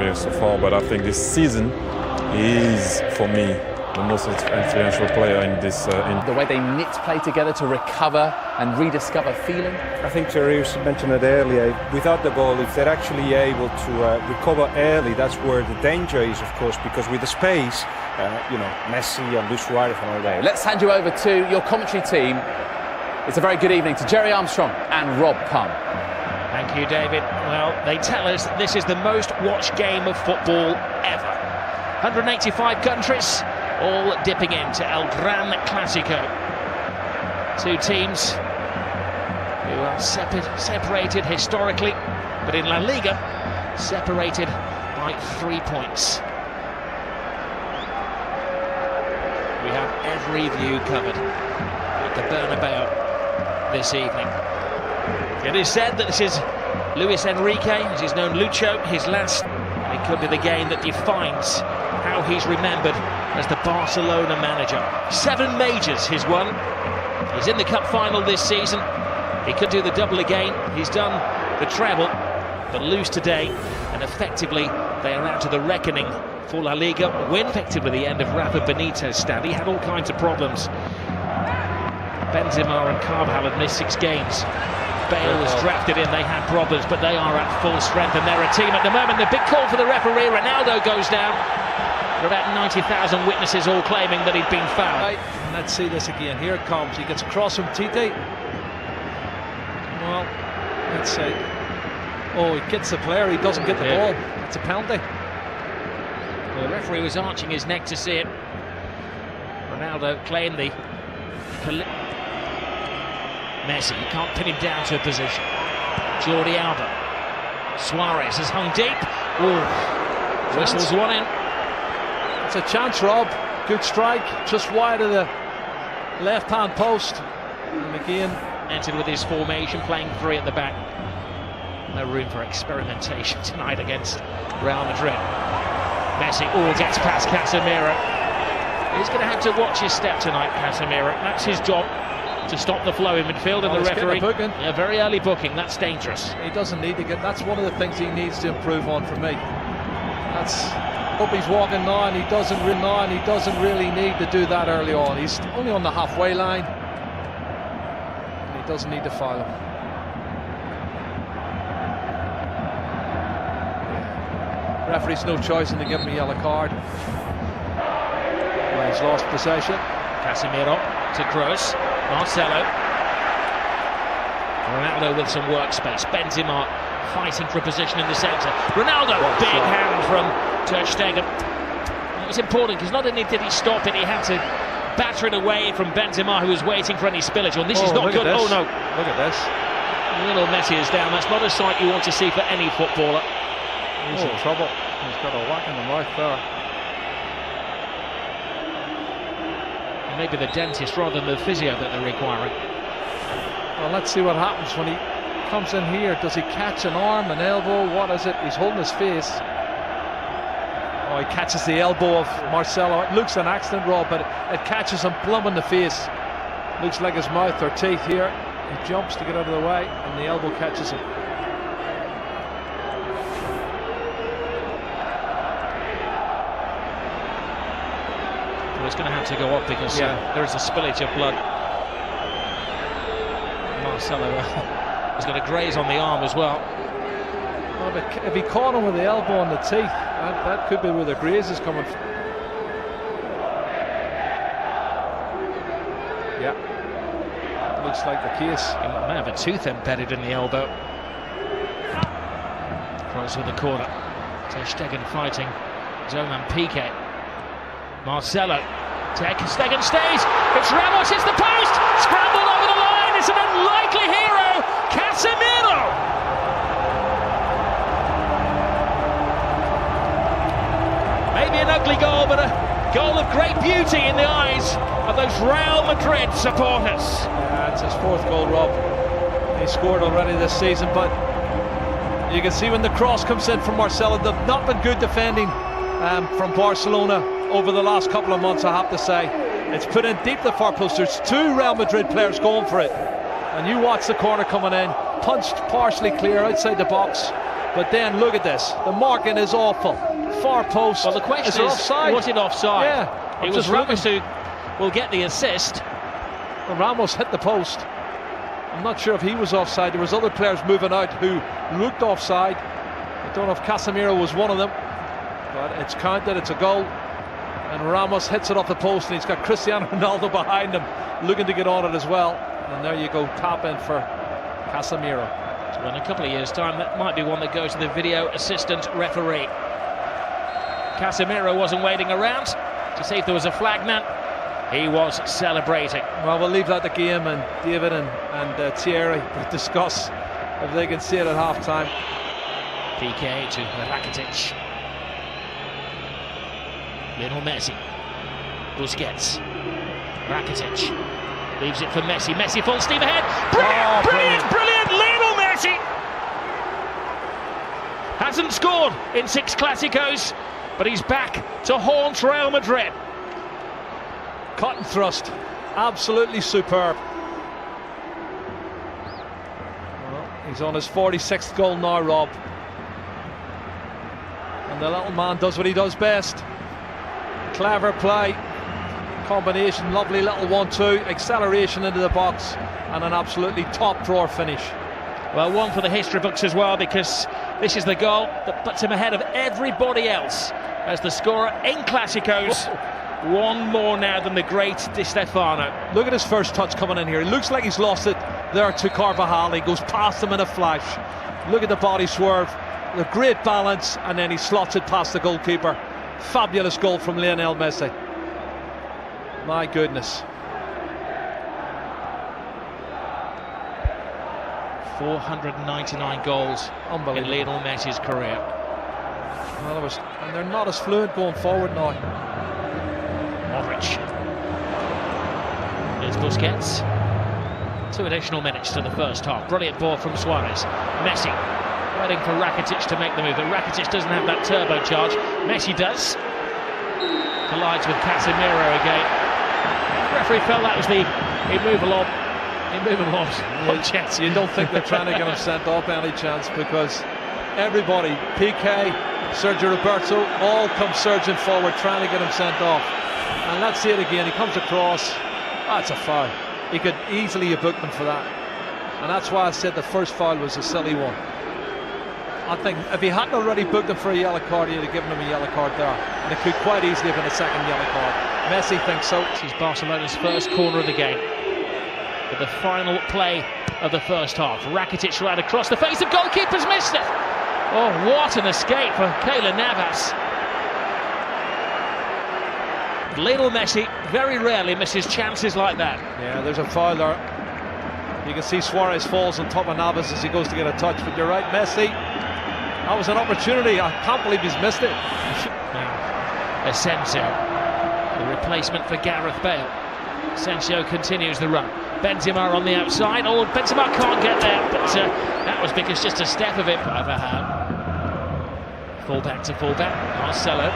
career so far, but I think this season is, for me, the most influential player in this. The way they knit play together to recover and rediscover feeling. I think Jerry's mentioned it earlier. Without the ball, if they're actually able to recover early, that's where the danger is, of course, because with the space, Messi and Luis Suarez and all that. Let's hand you over to your commentary team. It's a very good evening to Jerry Armstrong and Rob Pum. Thank you, David. Well, they tell us that this is the most watched game of football ever. 185 countries, all dipping into El Gran Clasico. Two teams who are separated historically, but in La Liga, separated by 3 points. We have every view covered at the Bernabeu this evening. It is said that this is Luis Enrique, as he's known Lucho, his last. It could be the game that defines how he's remembered as the Barcelona manager. 7 majors he's won. He's in the cup final this season. He could do the double again. He's done the treble, but lose today, and effectively they are out to the reckoning for La Liga. Win effectively the end of Rafa Benitez's stand. He had all kinds of problems. Benzema and Carvajal had missed 6 games. Bale was drafted in, they had problems, but they are at full strength and they're a team at the moment. The big call for the referee, Ronaldo goes down. There are about 90,000 witnesses all claiming that he'd been fouled. Right. Let's see this again. Here it comes. He gets across from Tite. Well, let's see. Oh, he gets the player, he doesn't get the ball. It's a penalty. The referee was arching his neck to see it. Ronaldo claimed the... Messi, you can't pin him down to a position. Jordi Alba. Suarez has hung deep. Oh, whistles one in. It's a chance, Rob. Good strike, just wide of the left-hand post. And again, entered with his formation, playing 3 at the back. No room for experimentation tonight against Real Madrid. Messi gets past Casemiro. He's going to have to watch his step tonight, Casemiro. That's his job, to stop the flow in midfield, and the referee, a very early booking, that's dangerous. He doesn't need to get, that's one of the things he needs to improve on for me. That's, hope he's walking now, and he doesn't really need to do that early on. He's only on the halfway line, and he doesn't need to foul him. Referee's no choice in to give him a yellow card. Well, he's lost possession. Casemiro to Kroos. Marcelo. Ronaldo with some workspace. Benzema fighting for a position in the centre. Ronaldo, big hand from Ter Stegen. It was important because not only did he stop it, he had to batter it away from Benzema, who was waiting for any spillage. Oh, this is not good. Oh no. Look at this. Little Messi is down. That's not a sight you want to see for any footballer. He's in trouble. He's got a whack in the mouth there. Maybe the dentist rather than the physio that they're requiring. Well, let's see what happens when he comes in here. Does he catch an arm, an elbow? What is it? He's holding his face. Oh, he catches the elbow of Marcelo. It looks an accident, Rob, but it catches him plumb in the face. Looks like his mouth or teeth here. He jumps to get out of the way, and the elbow catches him. It's going to have to go up because there is a spillage of blood. Marcelo is going to graze on the arm as well. Well, if he caught him with the elbow on the teeth, that could be where the graze is coming from. Yeah, looks like the case. He might have a tooth embedded in the elbow. Kroos with the corner. Ter Stegen fighting Zoman Piqué. Marcelo. Ter Stegen stays. It's Ramos, it's the post. Scrambled over the line. It's an unlikely hero. Casemiro. Maybe an ugly goal, but a goal of great beauty in the eyes of those Real Madrid supporters. Yeah, it's his 4th goal, Rob. He scored already this season, but you can see when the cross comes in from Marcelo, they've not been good defending from Barcelona over the last couple of months, I have to say. It's put in deep the far post. There's 2 Real Madrid players going for it, and you watch the corner coming in, punched partially clear outside the box. But then look at this. The marking is awful. Far post. Well, the question is, offside? was it offside? Yeah. It was Ramos who will get the assist. Well, Ramos hit the post. I'm not sure if he was offside. There was other players moving out who looked offside. I don't know if Casemiro was one of them. But it's counted, it's a goal. And Ramos hits it off the post, and he's got Cristiano Ronaldo behind him looking to get on it as well. And there you go, tap in for Casemiro. So in a couple of years' time, that might be one that goes to the video assistant referee. Casemiro wasn't waiting around to see if there was a flag man. He was celebrating. Well, we'll leave that to game, and David and Thierry will discuss if they can see it at half-time. PK to Rakitic. Lionel Messi. Busquets. Rakitic. Leaves it for Messi. Messi full steam ahead. Brilliant! Lionel Messi! Hasn't scored in 6 Clásicos, but he's back to haunt Real Madrid. Cut and thrust. Absolutely superb. Well, he's on his 46th goal now, Rob. And the little man does what he does best. Clever play, combination, lovely little 1-2, acceleration into the box, and an absolutely top drawer finish. Well, one for the history books as well, because this is the goal that puts him ahead of everybody else as the scorer in Clásicos. One more now than the great Di Stefano. Look at his first touch coming in here. He looks like he's lost it there to Carvajal. He goes past him in a flash. Look at the body swerve, the great balance, and then he slots it past the goalkeeper. Fabulous goal from Lionel Messi. My goodness. 499 goals in Lionel Messi's career. Well, and they're not as fluent going forward now. Modric. Here's Busquets. 2 additional minutes to the first half. Brilliant ball from Suarez. Messi waiting for Rakitic to make the move, but Rakitic doesn't have that turbocharge. Messi does. Collides with Casemiro again. The referee felt that was the immovable chance. You don't think they're trying to get him sent off any chance, because everybody, PK, Sergio Roberto, all come surging forward trying to get him sent off. And let's see it again. He comes across. That's a foul. He could easily have booked him for that. And that's why I said the first foul was a silly one. I think if he hadn't already booked him for a yellow card, he'd have given him a yellow card there. And it could quite easily have been a second yellow card. Messi thinks so. This is Barcelona's first corner of the game. But the final play of the first half. Rakitic ran across the face of goalkeepers, missed it. Oh, what an escape for Keylor Navas. Lionel Messi very rarely misses chances like that. Yeah, there's a foul there. You can see Suarez falls on top of Navas as he goes to get a touch, but you're right, Messi. That was an opportunity. I can't believe he's missed it. Asensio, the replacement for Gareth Bale. Asensio continues the run. Benzema on the outside. Oh, Benzema can't get there, but that was because just a step of it by Vahan. Fullback to fullback, Marcelo.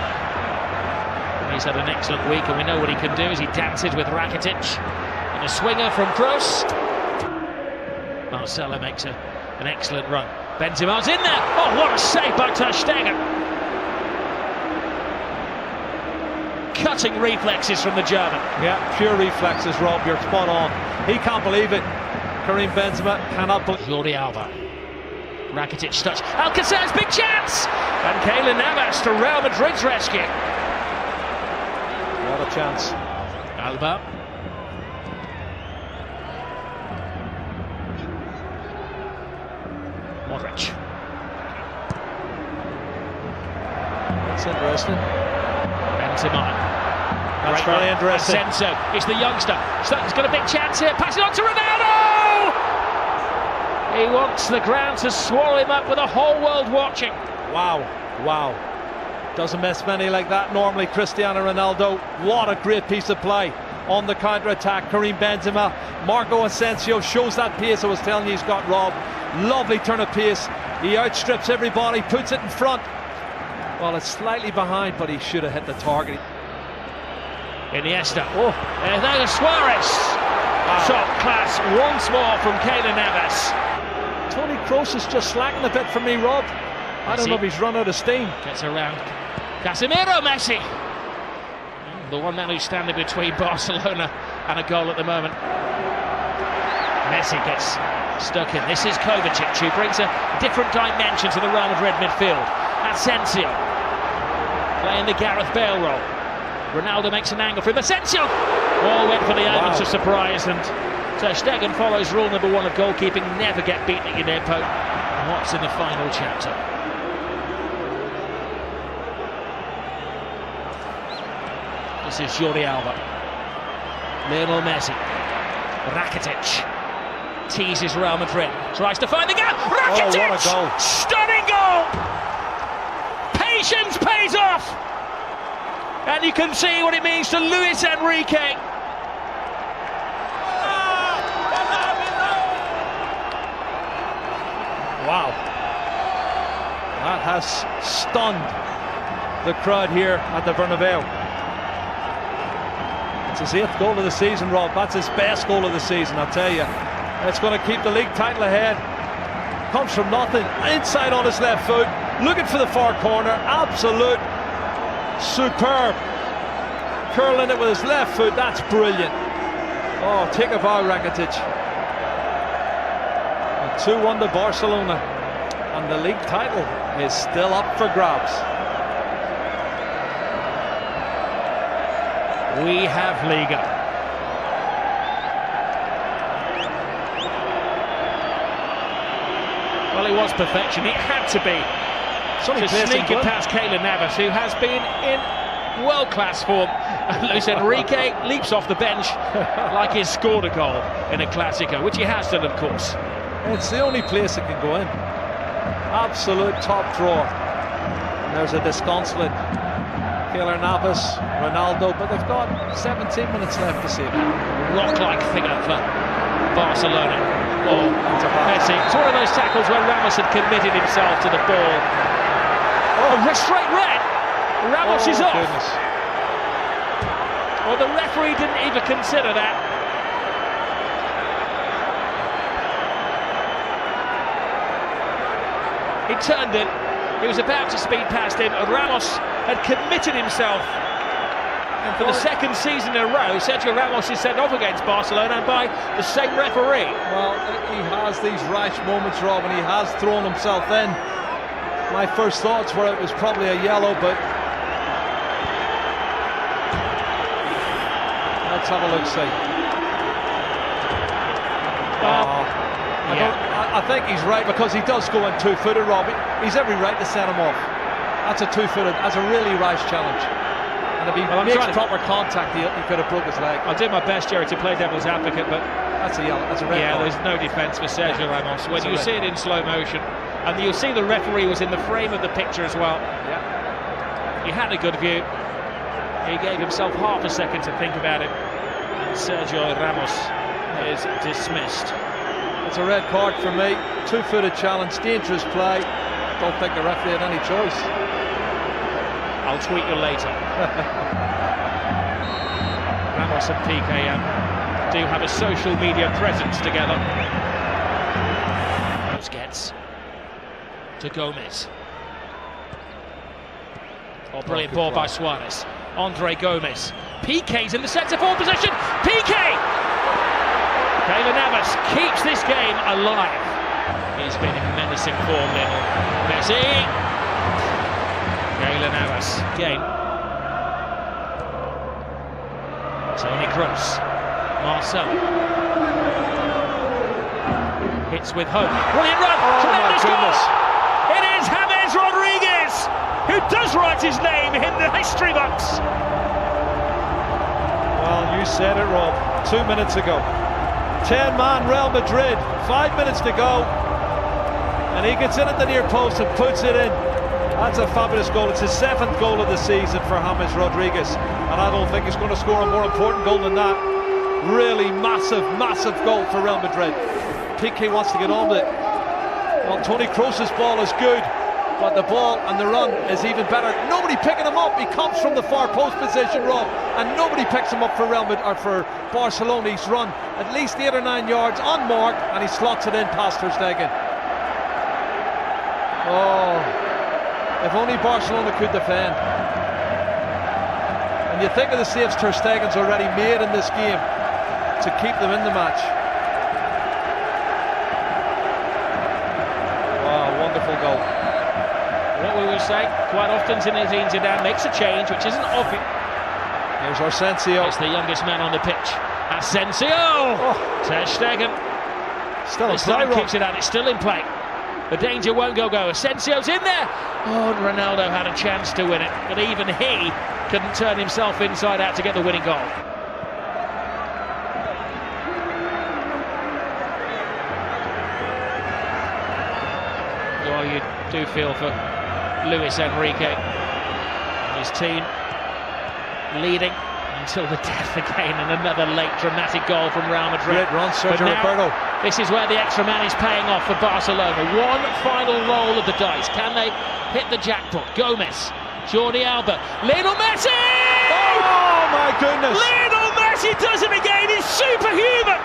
He's had an excellent week, and we know what he can do as he dances with Rakitic. And a swinger from Kroos. Marcelo makes an excellent run. Benzema's in there. Oh, what a save by Ter Stegen. Cutting reflexes from the German. Yeah, pure reflexes, Rob. You're spot on. He can't believe it. Karim Benzema cannot believe it. Jordi Alba. Rakitic touch. Alcacer's big chance. And Keylor Navas to Real Madrid's rescue. What a chance. Alba. Modric. That's interesting. Benzema. That's very interesting. Asensio, it's the youngster. He's got a big chance here. Pass it on to Ronaldo! He wants the ground to swallow him up with the whole world watching. Wow, wow. Doesn't miss many like that normally, Cristiano Ronaldo. What a great piece of play on the counter-attack. Karim Benzema. Marco Asensio shows that pace I was telling you he's got, Rob. Lovely turn of pace. He outstrips everybody, puts it in front. Well, it's slightly behind, but he should have hit the target. Iniesta. Oh, there's Suarez. Wow. Top class once more from Keylor Navas. Toni Kroos is just slacking a bit for me, Rob. I don't know if he's run out of steam. Gets around Casemiro, Messi. The one man who's standing between Barcelona and a goal at the moment. Messi gets stuck in. This is Kovacic, who brings a different dimension to the Real Madrid midfield. Asensio playing the Gareth Bale role. Ronaldo makes an angle for him. Asensio! All went for the elements of surprise, and Ter Stegen follows rule number 1 of goalkeeping: never get beaten at your near post. And what's in the final chapter? This is Jordi Alba. Lionel Messi. Rakitic teases Real Madrid. Tries to find the gap. Rakitic! Oh, what a goal. Stunning goal! Patience pays off! And you can see what it means to Luis Enrique. Wow. That has stunned the crowd here at the Bernabeu. It's his 8th goal of the season, Rob. That's his best goal of the season, I'll tell you. It's going to keep the league title ahead. Comes from nothing, inside on his left foot, looking for the far corner. Absolute superb. Curling it with his left foot, that's brilliant. Oh, take a bow, Rakitic. 2-1 to Barcelona, and the league title is still up for grabs. We have Liga. Well, it was perfection. It had to be. To sneak it past Keylor Navas, who has been in world-class form. Luis Enrique leaps off the bench like he's scored a goal in a Clasico, which he has done, of course. It's the only place it can go in. Absolute top drawer. And there's a disconsolate Keylor Navas, Ronaldo, but they've got 17 minutes left to see it. Rock-like figure for Barcelona. Oh, Messi. It's one of those tackles where Ramos had committed himself to the ball. Oh, straight red. Ramos is off. Goodness. Well, the referee didn't even consider that. He turned it. He was about to speed past him, and Ramos had committed himself. And for the second season in a row, Sergio Ramos is sent off against Barcelona, and by the same referee. Well, he has these rash moments, Rob, and he has thrown himself in. My first thoughts were it was probably a yellow, but let's have a look, see. I think he's right, because he does go in two-footed, Rob. He's every right to send him off. That's a two-footed, that's a really rash challenge. And if he makes proper contact, he could have broke his leg. I'll do my best, Jerry, to play devil's advocate, but that's a yellow, that's a red card. There's no defence for Sergio Ramos. When you see it in slow motion, and you'll see the referee was in the frame of the picture as well. Yeah. He had a good view. He gave himself half a second to think about it. And Sergio Ramos is dismissed. It's a red card for me. Two-footed challenge, dangerous play. Don't think the referee had any choice. I'll tweet you later. Ramos and Piqué do have a social media presence together. Gets to Gomez. Oh, brilliant ball by Suarez. Andre Gomez. Piqué's in the centre-forward position. Piqué! Keylor Navas keeps this game alive. He's been in menacing form, Lionel Messi. Keylor Navas again. Toni Kroos. Marcelo. Hits with hope. Brilliant run. Tremendous goal. It is James Rodriguez who does write his name in the history books. Well, you said it, Rob. 2 minutes ago. 10-man Real Madrid. 5 minutes to go. And he gets in at the near post and puts it in. That's a fabulous goal. It's his 7th goal of the season for James Rodriguez. And I don't think he's going to score a more important goal than that. Really massive, massive goal for Real Madrid. Piqué wants to get on with it. Well, Toni Kroos' ball is good, but the ball and the run is even better. Nobody picking him up. He comes from the far post position, Rob, and nobody picks him up for Real Madrid or for Barcelona. He's run at least 8 or 9 yards unmarked, and he slots it in past Ter Stegen. Oh, If only Barcelona could defend. And you think of the saves Ter Stegen's already made in this game to keep them in the match. Wow, wonderful goal. What we will say, quite often Zinedine Zidane makes a change which isn't obvious. Here's Asensio. It's the youngest man on the pitch. Asensio! Oh. Ter Stegen. Still in play, play, keeps it out, it's still in play. The danger won't go. Asensio's in there! Oh, and Ronaldo had a chance to win it, but even he couldn't turn himself inside out to get the winning goal. Well, you do feel for Luis Enrique and his team, leading until the death again, and another late dramatic goal from Real Madrid. Great run, Sergio Roberto. This is where the extra man is paying off for Barcelona. One final roll of the dice. Can they hit the jackpot? Gomez, Jordi Alba, Lionel Messi! Oh my goodness! Lionel Messi does it again. He's superhuman.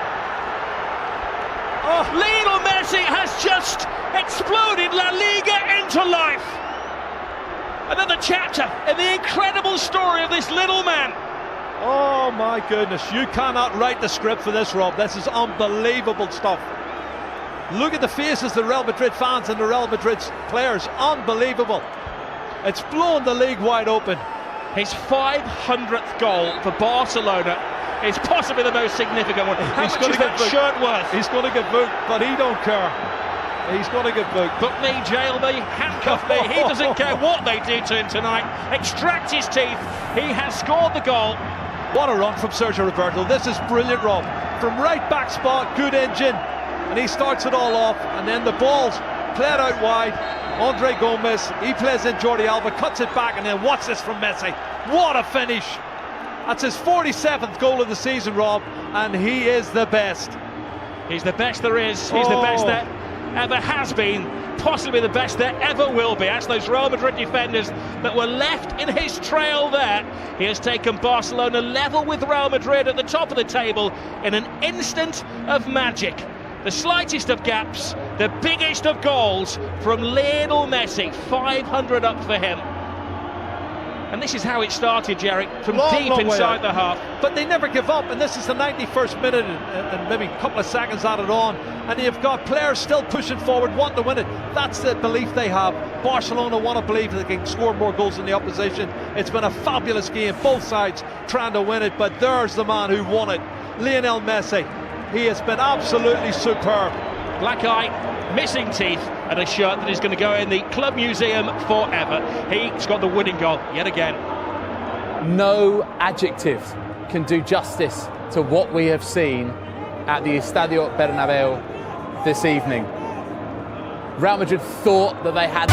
Oh, Lionel Messi has just exploded La Liga into life. Another chapter in the incredible story of this little man. Oh my goodness, you cannot write the script for this, Rob. This is unbelievable stuff. Look at the faces of the Real Madrid fans and the Real Madrid players. Unbelievable. It's blown the league wide open. His 500th goal for Barcelona is possibly the most significant one. How much is that shirt worth? He's going to get booked, but he don't care. He's going to get booked. Book me, jail me, handcuff me. He doesn't care what they do to him tonight. Extract his teeth. He has scored the goal. What a run from Sergio Roberto. This is brilliant, Rob. From right back spot, good engine. And he starts it all off. And then the ball's played out wide. Andre Gomez, he plays in Jordi Alba, cuts it back, and then watch this from Messi. What a finish. That's his 47th goal of the season, Rob. And he is the best. He's the best there is. He's the best there ever has been, possibly the best there ever will be. As those Real Madrid defenders that were left in his trail there, he has taken Barcelona level with Real Madrid at the top of the table in an instant of magic. The slightest of gaps, the biggest of goals from Lionel Messi. 500 up for him. And this is how it started, Jerry, from deep inside the half. But they never give up, and this is the 91st minute and maybe a couple of seconds added on, and you've got players still pushing forward, wanting to win it. That's the belief they have. Barcelona want to believe they can score more goals than the opposition. It's been a fabulous game, both sides trying to win it, but there's the man who won it, Lionel Messi. He has been absolutely superb. Black eye, missing teeth, and a shirt that is going to go in the club museum forever. He's got the winning goal yet again. No adjective can do justice to what we have seen at the Estadio Bernabeu this evening. Real Madrid thought that they had